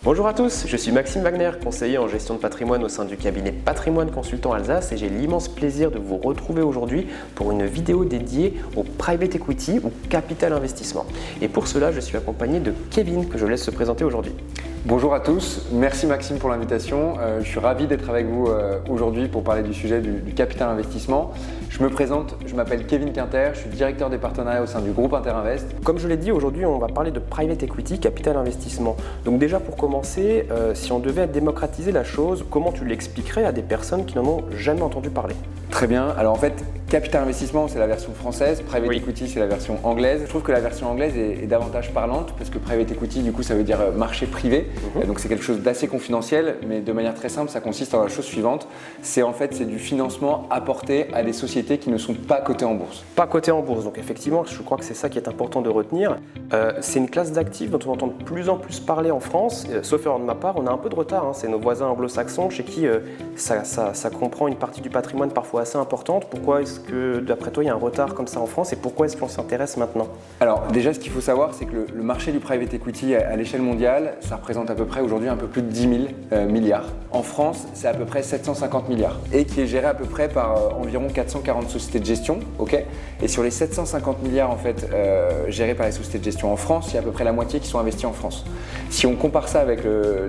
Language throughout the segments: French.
Bonjour à tous, je suis Maxime Wagner, conseiller en gestion de patrimoine au sein du cabinet Patrimoine Consultant Alsace et j'ai l'immense plaisir de vous retrouver aujourd'hui pour une vidéo dédiée au private equity ou capital investissement. Et pour cela, je suis accompagné de Kevin que je laisse se présenter aujourd'hui. Bonjour à tous, merci Maxime pour l'invitation. Je suis ravi d'être avec vous aujourd'hui pour parler du sujet du capital investissement. Je me présente, je m'appelle Kevin Quinter, je suis directeur des partenariats au sein du groupe Interinvest. Comme je l'ai dit, aujourd'hui on va parler de private equity, capital investissement. Donc déjà pour commencer, si on devait démocratiser la chose, comment tu l'expliquerais à des personnes qui n'en ont jamais entendu parler? Très bien, alors en fait, capital investissement c'est la version française, private equity c'est la version anglaise. Je trouve que la version anglaise est davantage parlante parce que private equity du coup ça veut dire marché privé. Donc c'est quelque chose d'assez confidentiel, mais de manière très simple, ça consiste en la chose suivante. C'est du financement apporté à des sociétés qui ne sont pas cotées en bourse. Pas cotées en bourse, donc effectivement, je crois que c'est ça qui est important de retenir. C'est une classe d'actifs dont on entend de plus en plus parler en France, sauf erreur de ma part, on a un peu de retard. C'est nos voisins anglo-saxons chez qui ça comprend une partie du patrimoine parfois assez importante. Pourquoi est-ce que, d'après toi, il y a un retard comme ça en France et pourquoi est-ce qu'on s'intéresse maintenant? Alors déjà, ce qu'il faut savoir, c'est que le marché du private equity à l'échelle mondiale, ça représente à peu près aujourd'hui un peu plus de 10 000 milliards. En France, c'est à peu près 750 milliards et qui est géré à peu près par environ 440 sociétés de gestion. Et sur les 750 milliards en fait, gérés par les sociétés de gestion en France, il y a à peu près la moitié qui sont investis en France. Si on compare ça avec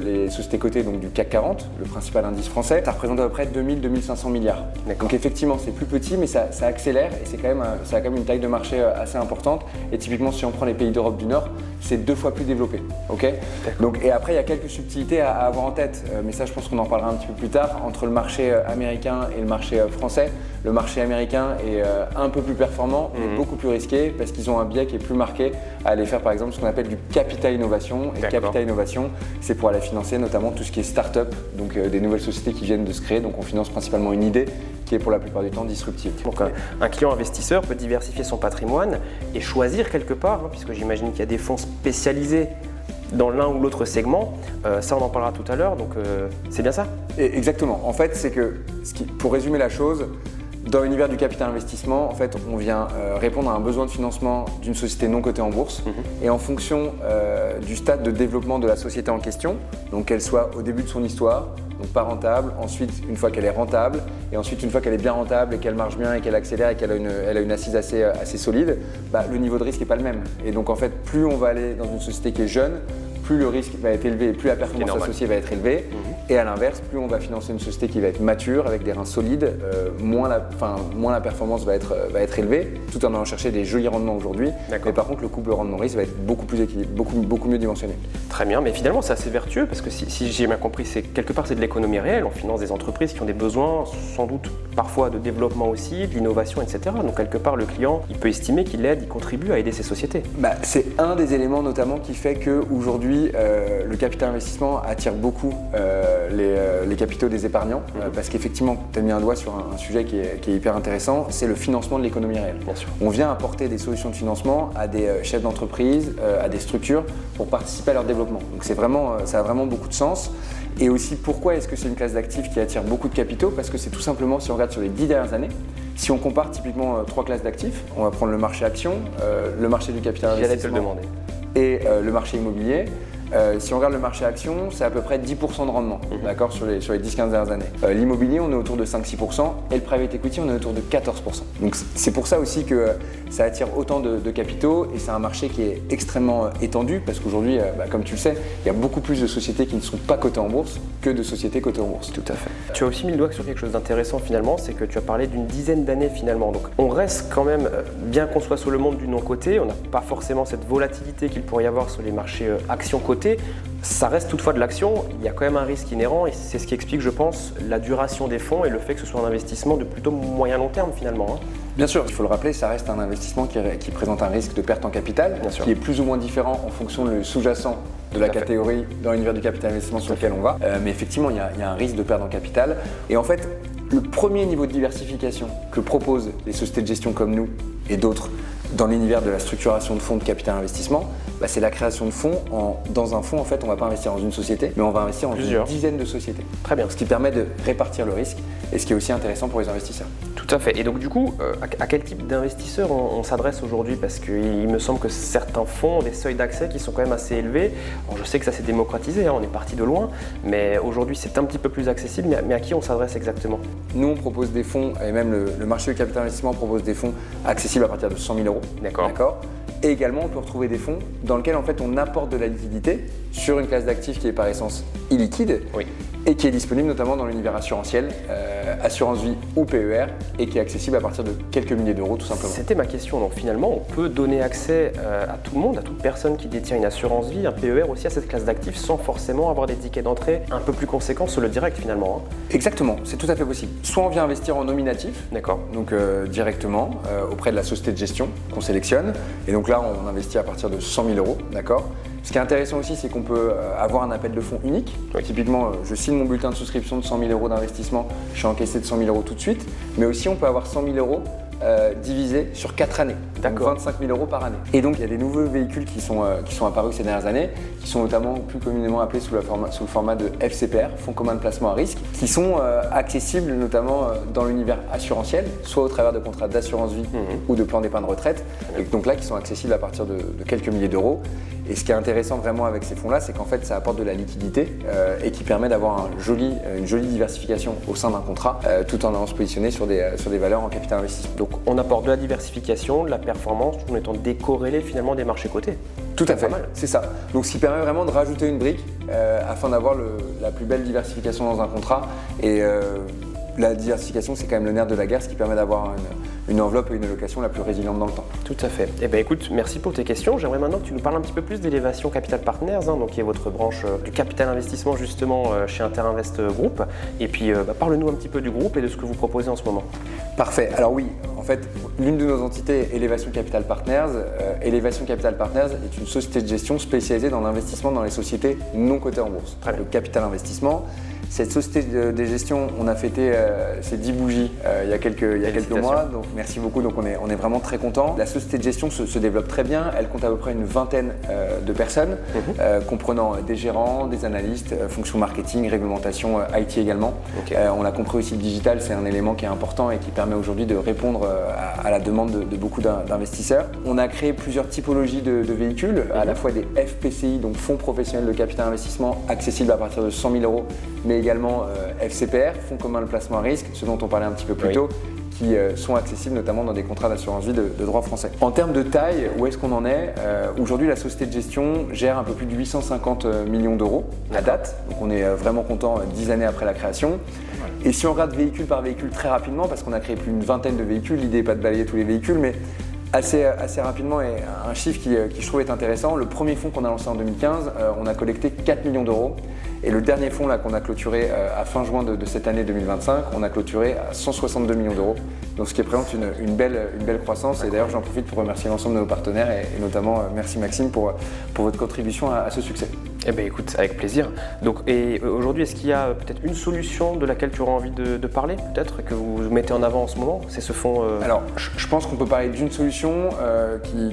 les sociétés cotées donc, du CAC 40, le principal indice français, ça représente à peu près 2 500 milliards. Donc effectivement, c'est plus petit, mais ça accélère et ça a quand même une taille de marché assez importante. Et typiquement, si on prend les pays d'Europe du Nord, c'est 2 fois plus développé. Donc, et après, il y a quelques subtilités à avoir en tête, mais ça, je pense qu'on en parlera un petit peu plus tard, entre le marché américain et le marché français. Le marché américain est un peu plus performant, mais beaucoup plus risqué parce qu'ils ont un biais qui est plus marqué à aller faire par exemple ce qu'on appelle du capital innovation. Et capital innovation, c'est pour aller financer notamment tout ce qui est start-up, donc des nouvelles sociétés qui viennent de se créer. Donc on finance principalement une idée qui est pour la plupart du temps disruptive. Donc un client investisseur peut diversifier son patrimoine et choisir quelque part, puisque j'imagine qu'il y a des fonds spécialisés dans l'un ou l'autre segment, ça on en parlera tout à l'heure, donc c'est bien ça? Exactement, en fait c'est que, pour résumer la chose, dans l'univers du capital investissement, en fait, on vient répondre à un besoin de financement d'une société non cotée en bourse et en fonction du stade de développement de la société en question, donc qu'elle soit au début de son histoire, donc pas rentable, ensuite une fois qu'elle est rentable et ensuite une fois qu'elle est bien rentable et qu'elle marche bien et qu'elle accélère et qu'elle a une assise assez solide, le niveau de risque n'est pas le même. Et donc en fait, plus on va aller dans une société qui est jeune, plus le risque va être élevé et plus la performance associée va être élevée. Et à l'inverse, plus on va financer une société qui va être mature, avec des reins solides, moins la performance va être élevée, tout en allant chercher des jolis rendements aujourd'hui. Mais par contre, le couple rendement-risque va être beaucoup plus équilibré, beaucoup mieux dimensionné. Très bien, mais finalement c'est assez vertueux parce que si j'ai bien compris, quelque part c'est de l'économie réelle, on finance des entreprises qui ont des besoins sans doute parfois de développement aussi, de l'innovation, etc. Donc quelque part le client, il peut estimer qu'il aide, il contribue à aider ces sociétés. C'est un des éléments notamment qui fait qu'aujourd'hui le capital investissement attire beaucoup les capitaux des épargnants parce qu'effectivement, tu as mis un doigt sur un sujet qui est hyper intéressant, c'est le financement de l'économie réelle. Bien sûr. On vient apporter des solutions de financement à des chefs d'entreprise, à des structures pour participer à leur développement. Donc ça a vraiment beaucoup de sens. Et aussi, pourquoi est-ce que c'est une classe d'actifs qui attire beaucoup de capitaux? Parce que c'est tout simplement, si on regarde sur les 10 dernières années, si on compare typiquement 3 classes d'actifs, on va prendre le marché action, le marché du capital investissement te le demander. Et le marché immobilier. Si on regarde le marché action, c'est à peu près 10% de rendement d'accord, sur les 10-15 dernières années. L'immobilier, on est autour de 5-6% et le private equity, on est autour de 14%. Donc c'est pour ça aussi que ça attire autant de capitaux et c'est un marché qui est extrêmement étendu parce qu'aujourd'hui, comme tu le sais, il y a beaucoup plus de sociétés qui ne sont pas cotées en bourse que de sociétés cotées en bourse. Tout à fait. Tu as aussi mis le doigt sur quelque chose d'intéressant finalement, c'est que tu as parlé d'une dizaine d'années finalement. Donc on reste quand même, bien qu'on soit sur le monde du non coté, on n'a pas forcément cette volatilité qu'il pourrait y avoir sur les marchés actions cotées. Ça reste toutefois de l'action, il y a quand même un risque inhérent et c'est ce qui explique, je pense, la duration des fonds et le fait que ce soit un investissement de plutôt moyen-long terme finalement. Bien sûr, il faut le rappeler, ça reste un investissement qui présente un risque de perte en capital, qui est plus ou moins différent en fonction du sous-jacent de la catégorie dans l'univers du capital investissement sur lequel on va. Mais effectivement, il y a un risque de perte en capital. Et en fait, le premier niveau de diversification que proposent les sociétés de gestion comme nous et d'autres dans l'univers de la structuration de fonds de capital investissement, c'est la création de fonds. Dans un fonds, en fait, on ne va pas investir dans une société, mais on va investir dans une dizaine de sociétés. Très bien. Ce qui permet de répartir le risque et ce qui est aussi intéressant pour les investisseurs. Tout Tout à fait. Et donc du coup, à quel type d'investisseurs on s'adresse aujourd'hui? Parce qu'il me semble que certains fonds ont des seuils d'accès qui sont quand même assez élevés. Alors, je sais que ça s'est démocratisé, hein, on est parti de loin, mais aujourd'hui c'est un petit peu plus accessible. Mais à qui on s'adresse exactement? Nous, on propose des fonds, et même le marché du capital investissement propose des fonds accessibles à partir de 100 000 euros. D'accord. Et également, on peut retrouver des fonds dans lesquels en fait, on apporte de la liquidité sur une classe d'actifs qui est par essence illiquide. Oui. Et qui est disponible notamment dans l'univers assurantiel, assurance vie ou PER, et qui est accessible à partir de quelques milliers d'euros tout simplement. C'était ma question. Donc finalement, on peut donner accès à tout le monde, à toute personne qui détient une assurance vie, un PER aussi, à cette classe d'actifs, sans forcément avoir des tickets d'entrée un peu plus conséquents sur le direct finalement. Hein. Exactement, c'est tout à fait possible. Soit on vient investir en nominatif, d'accord, donc directement auprès de la société de gestion qu'on sélectionne, et donc là on investit à partir de 100 000 euros, d'accord. Ce qui est intéressant aussi, c'est qu'on peut avoir un appel de fonds unique. Oui. Typiquement, je signe mon bulletin de souscription de 100 000 euros d'investissement, je suis encaissé de 100 000 euros tout de suite. Mais aussi, on peut avoir 100 000 euros divisés sur 4 années, donc 25 000 euros par année. Et donc, il y a des nouveaux véhicules qui sont apparus ces dernières années, qui sont notamment plus communément appelés sous le format de FCPR, Fonds commun de placement à risque, qui sont accessibles notamment dans l'univers assurantiel, soit au travers de contrats d'assurance vie ou de plans d'épargne retraite, et donc là, qui sont accessibles à partir de quelques milliers d'euros. Et ce qui est intéressant vraiment avec ces fonds-là, c'est qu'en fait, ça apporte de la liquidité et qui permet d'avoir une jolie diversification au sein d'un contrat, tout en allant se positionner sur des valeurs en capital investissement. Donc on apporte de la diversification, de la performance, tout en étant décorrélé finalement des marchés cotés. Tout à fait, c'est ça. Donc ce qui permet vraiment de rajouter une brique afin d'avoir la plus belle diversification dans un contrat. Et la diversification, c'est quand même le nerf de la guerre, ce qui permet d'avoir une enveloppe et une allocation la plus résiliente dans le temps. Tout à fait. Eh bien écoute, merci pour tes questions. J'aimerais maintenant que tu nous parles un petit peu plus d'Elevation Capital Partners, donc qui est votre branche du capital investissement justement chez Interinvest Group. Et puis parle-nous un petit peu du groupe et de ce que vous proposez en ce moment. Parfait. Alors oui, en fait, l'une de nos entités est Elevation Capital Partners. Elevation Capital Partners est une société de gestion spécialisée dans l'investissement dans les sociétés non cotées en bourse. Le capital investissement. Cette société de gestion, on a fêté ses 10 bougies il y a quelques mois, donc merci beaucoup, donc on est vraiment très contents. La société de gestion se développe très bien, elle compte à peu près une vingtaine de personnes, comprenant des gérants, des analystes, fonctions marketing, réglementation, IT également. Okay. On l'a compris aussi, le digital, c'est un élément qui est important et qui permet aujourd'hui de répondre à la demande de beaucoup d'investisseurs. On a créé plusieurs typologies de véhicules, à la fois des FPCI, donc fonds professionnels de capital investissement, accessibles à partir de 100 000 euros, mais également FCPR, Fonds commun de placement à risque, ce dont on parlait un petit peu plus tôt, qui sont accessibles notamment dans des contrats d'assurance vie de droit français. En termes de taille, où est-ce qu'on en est? Aujourd'hui, la société de gestion gère un peu plus de 850 millions d'euros à date, donc on est vraiment content 10 années après la création. Et si on regarde véhicule par véhicule très rapidement, parce qu'on a créé plus d'une vingtaine de véhicules, l'idée n'est pas de balayer tous les véhicules, mais assez rapidement, et un chiffre qui je trouve est intéressant, le premier fonds qu'on a lancé en 2015, on a collecté 4 millions d'euros. Et le dernier fonds qu'on a clôturé à fin juin de cette année 2025, on a clôturé à 162 millions d'euros. Donc ce qui représente une belle croissance. Et d'ailleurs, j'en profite pour remercier l'ensemble de nos partenaires et notamment merci Maxime pour votre contribution à ce succès. Eh bien écoute, avec plaisir. Donc, et aujourd'hui, est-ce qu'il y a peut-être une solution de laquelle tu auras envie de parler, peut-être, que vous mettez en avant en ce moment? C'est ce fonds Alors, je pense qu'on peut parler d'une solution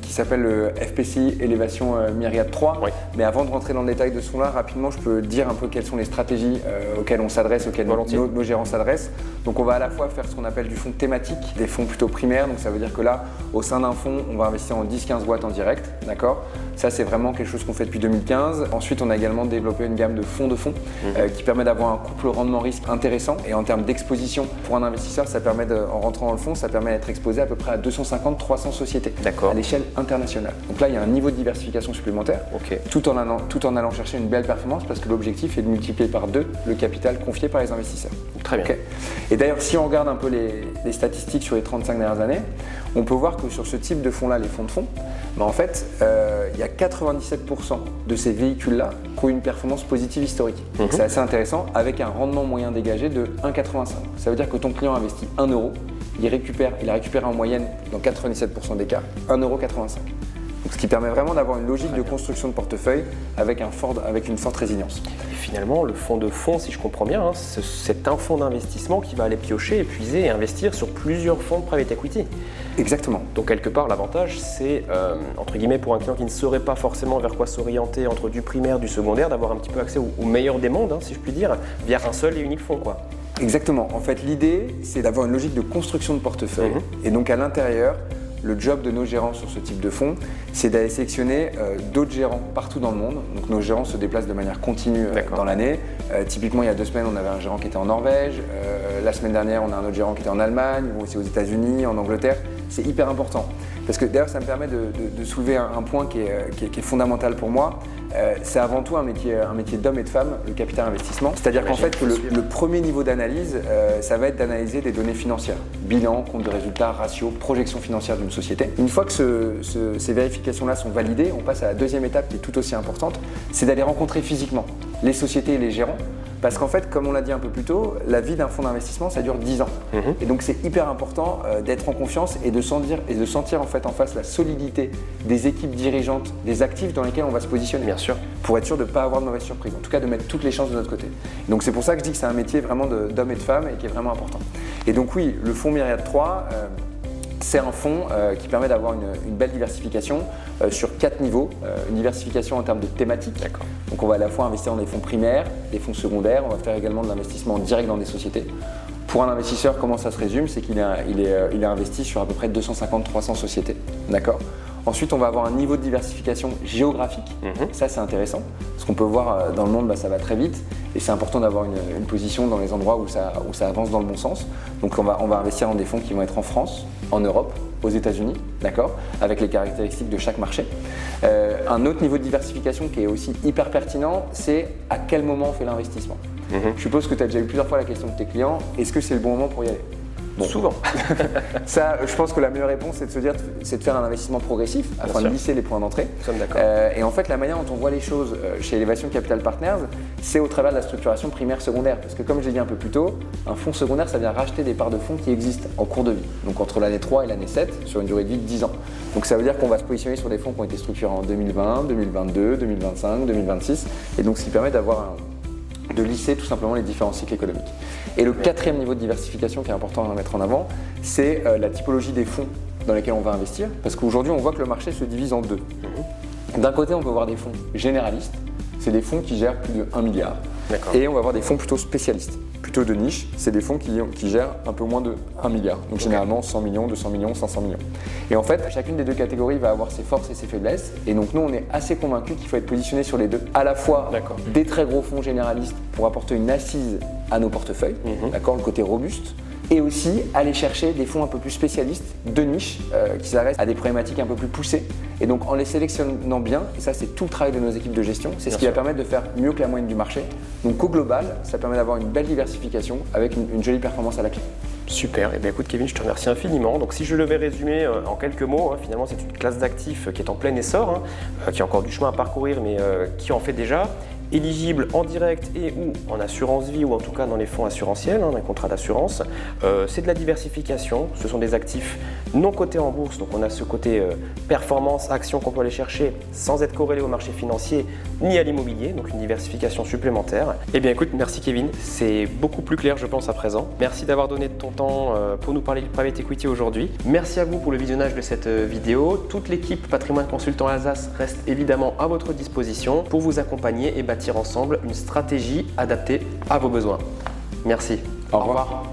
qui s'appelle le FPCI Elevation Myriad 3. Oui. Mais avant de rentrer dans le détail de ce fonds-là, rapidement, je peux dire un peu quelles sont les stratégies auxquelles on s'adresse, auxquelles nos gérants s'adressent. Donc on va à la fois faire ce qu'on appelle du fonds thématique, des fonds plutôt primaires. Donc ça veut dire que là, au sein d'un fonds, on va investir en 10-15 boîtes en direct, d'accord? Ça, c'est vraiment quelque chose qu'on fait depuis 2015. Ensuite, on a également développé une gamme de fonds qui permet d'avoir un couple rendement-risque intéressant. Et en termes d'exposition, pour un investisseur, ça permet en rentrant dans le fonds, ça permet d'être exposé à peu près à 250-300 sociétés à l'échelle internationale. Donc là, il y a un niveau de diversification supplémentaire, tout en allant chercher une belle performance, parce que l'objectif est de multiplier par 2 le capital confié par les investisseurs. Très bien. Et d'ailleurs, si on regarde un peu les statistiques sur les 35 dernières années, on peut voir que sur ce type de fonds-là, les fonds de fonds, en fait, il y a 97% de ces véhicules-là qui ont une performance positive historique. Donc c'est assez intéressant, avec un rendement moyen dégagé de 1,85. Ça veut dire que ton client investit 1 euro, il a récupéré en moyenne, dans 97% des cas, 1,85 €. Donc, ce qui permet vraiment d'avoir une logique de construction de portefeuille avec une forte résilience. Et finalement, le fonds de fonds, si je comprends bien, c'est un fonds d'investissement qui va aller piocher, épuiser et investir sur plusieurs fonds de private equity. Exactement. Donc quelque part, l'avantage, c'est, entre guillemets, pour un client qui ne saurait pas forcément vers quoi s'orienter entre du primaire, du secondaire, d'avoir un petit peu accès au meilleur des mondes, si je puis dire, via un seul et unique fonds, quoi. Exactement. En fait, l'idée, c'est d'avoir une logique de construction de portefeuille. Et donc, à l'intérieur, le job de nos gérants sur ce type de fonds, c'est d'aller sélectionner d'autres gérants partout dans le monde. Donc, nos gérants se déplacent de manière continue dans l'année. Typiquement, il y a 2 semaines, on avait un gérant qui était en Norvège. La semaine dernière, on a un autre gérant qui était en Allemagne. Ils vont aussi aux États-Unis, en Angleterre. C'est hyper important. Parce que d'ailleurs, ça me permet de soulever un point qui est fondamental pour moi. C'est avant tout un métier d'homme et de femme, le capital investissement. C'est-à-dire qu'en fait, le premier niveau d'analyse, ça va être d'analyser des données financières. Bilan, compte de résultats, ratio, projection financière d'une société. Une fois que ces vérifications-là sont validées, on passe à la deuxième étape qui est tout aussi importante, c'est d'aller rencontrer physiquement les sociétés et les gérants. Parce qu'en fait, comme on l'a dit un peu plus tôt, la vie d'un fonds d'investissement, ça dure 10 ans. Et donc, c'est hyper important d'être en confiance et de sentir en fait en face la solidité des équipes dirigeantes, des actifs dans lesquels on va se positionner. Bien sûr. Pour être sûr de ne pas avoir de mauvaises surprises. En tout cas, de mettre toutes les chances de notre côté. Donc, c'est pour ça que je dis que c'est un métier vraiment d'homme et de femme et qui est vraiment important. Et donc, oui, le fonds Myriad 3, c'est un fonds qui permet d'avoir une belle diversification sur 4 niveaux. Une diversification en termes de thématiques. Donc on va à la fois investir dans des fonds primaires, des fonds secondaires, on va faire également de l'investissement direct dans des sociétés. Pour un investisseur, comment ça se résume? C'est qu'il est investi sur à peu près 250-300 sociétés. D'accord. Ensuite, on va avoir un niveau de diversification géographique. Ça, c'est intéressant, parce qu'on peut voir dans le monde, ça va très vite, et c'est important d'avoir une position dans les endroits où ça avance dans le bon sens. Donc, on va investir dans des fonds qui vont être en France, en Europe, aux États-Unis, d'accord, avec les caractéristiques de chaque marché. Un autre niveau de diversification qui est aussi hyper pertinent, c'est à quel moment on fait l'investissement. Je suppose que tu as déjà eu plusieurs fois la question de tes clients, est-ce que c'est le bon moment pour y aller? Bon. Souvent. Ça, je pense que la meilleure réponse, c'est de faire un investissement progressif afin de lisser les points d'entrée. Nous sommes d'accord. Et en fait, la manière dont on voit les choses chez Elevation Capital Partners, c'est au travers de la structuration primaire-secondaire. Parce que comme je l'ai dit un peu plus tôt, un fonds secondaire, ça vient racheter des parts de fonds qui existent en cours de vie. Donc entre l'année 3 et l'année 7, sur une durée de vie de 10 ans. Donc ça veut dire qu'on va se positionner sur des fonds qui ont été structurés en 2020, 2022, 2025, 2026. Et donc ce qui permet de lisser tout simplement les différents cycles économiques. Et le 4e niveau de diversification qui est important à mettre en avant, c'est la typologie des fonds dans lesquels on va investir. Parce qu'aujourd'hui, on voit que le marché se divise en deux. D'un côté, on peut voir des fonds généralistes, c'est des fonds qui gèrent plus de 1 milliard. Et on va avoir des fonds plutôt spécialistes, plutôt de niche, c'est des fonds qui gèrent un peu moins de 1 milliard. Donc généralement 100 millions, 200 millions, 500 millions. Et en fait, chacune des deux catégories va avoir ses forces et ses faiblesses. Et donc nous, on est assez convaincus qu'il faut être positionné sur les deux. À la fois des très gros fonds généralistes pour apporter une assise à nos portefeuilles, d'accord, le côté robuste. Et aussi aller chercher des fonds un peu plus spécialistes, de niche, qui s'adressent à des problématiques un peu plus poussées. Et donc en les sélectionnant bien, et ça c'est tout le travail de nos équipes de gestion, c'est ce qui va permettre de faire mieux que la moyenne du marché. Donc au global, ça permet d'avoir une belle diversification avec une jolie performance à la clé. Super, et bien écoute Kevin, je te remercie infiniment. Donc si je devais résumer en quelques mots, finalement c'est une classe d'actifs qui est en plein essor, qui a encore du chemin à parcourir, mais qui en fait déjà. Éligible en direct et ou en assurance vie ou en tout cas dans les fonds assurantiels, dans les contrats d'assurance. C'est de la diversification, ce sont des actifs non cotés en bourse, donc on a ce côté performance, action qu'on peut aller chercher sans être corrélé au marché financier ni à l'immobilier, donc une diversification supplémentaire. Et bien écoute, merci Kevin, c'est beaucoup plus clair je pense à présent. Merci d'avoir donné de ton temps pour nous parler du private equity aujourd'hui. Merci à vous pour le visionnage de cette vidéo. Toute l'équipe Patrimoine Consultant Alsace reste évidemment à votre disposition pour vous accompagner et bâtir ensemble une stratégie adaptée à vos besoins. Merci. Au revoir.